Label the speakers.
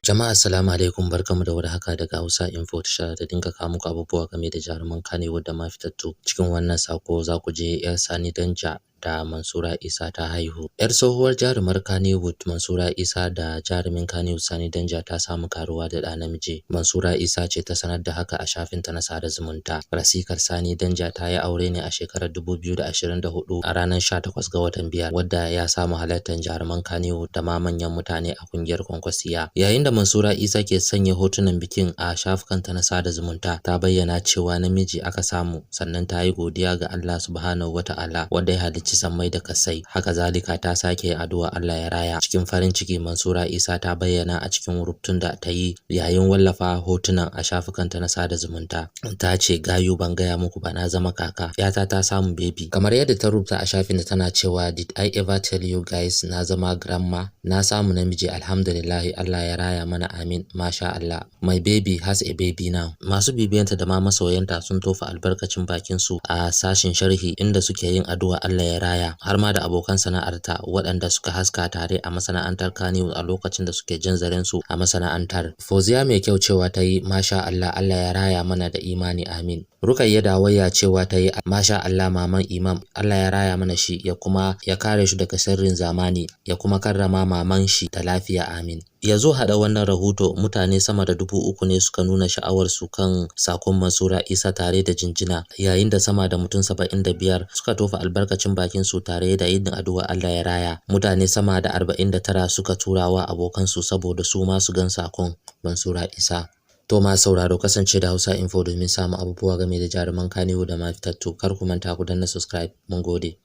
Speaker 1: Jama'a assalamu alaikum, barkamu da warhaka daga Hausa Info Tasha da dinga kawo muku abubuwa game da jaruman Kannywood da ma fitattu. Cikin wannan sako za ku je 'yar Sani Danja da Mansura Isa ta haihu. 'Yar tsohuwar jarumar Kannywood Mansura Isa da jarumin Kannywood Sani Danja ta samu karuwa da ɗa namiji. Mansura Isa ce ta sanar da haka a shafinta na sada zumunta. Rasikar Sani Danja ta yi aure ne a shekarar 2024 a ranar 18 ga watan biyar, wadda ya samu halartar jaruman Kannywood da ma manyan mutane a kungiyar Kwankwasiya. Yayin da Mansura Isa ke sanya hotunan bikin a shafukanta na sada zumunta, ta bayyana cewa namiji aka samu, sannan ta yi godiya ga Allah Subhanahu wata'ala wanda ya halicci sammai da kasai. Haka zalika ta sake addu'a Allah ya raya. Cikin farin ciki Mansura Isa ta bayyana a cikin rubutun da ta yi yayin wallafa hotunan a shafukanta na sada zumunta. Ta ce, "Gayu ban gaya muku ba, na zama kaka. Yata ta samu baby." Kamar yadda ta rubuta a shafin da tana cewa, "Did I ever tell you guys na zama grandma? Na samu namiji, alhamdulillah, Allah ya raya mana, amin, masha Allah. My baby has a baby now." Masu bibiyanta da ma masoyanta sun tofa albarkacin bakin su a sashin sharhi, inda suke yin addu'a Allah ya raya, har ma da abokan sana'arta waɗanda suka haska tare a masana'antar Kannywood a lokacin da suke jin zaren su a masana'antar. Fauziya mai kyau cewa ta yi, "Masha Allah, Allah ya raya mana da imani, amin." Rukayya Dawayya cewa ta yi, "Masha Allah maman Imam, Allah ya raya mana shi, ya kuma ya kare shi daga sharrin zamani, ya kuma karrama maman shi da lafiya, amin." Ya zo haɗa wannan rahoto, mutane sama da 3,000 ne suka nuna sha'awarsu kan sakon Mansura Isa tare da jinjina, yayin da sama da mutum 75 suka tofa albarkacin bakin su tare da yin addu'a Allah ya raya. Mutane sama da 49 suka turawa abokansu saboda su ma su gan sakon Mansura Isa. To ma sauraro, kasance da Hausa Info domin samun abubuwa game da jaruman Kannywood da ma fitattu. Kar ku manta ku danna subscribe. Mun gode.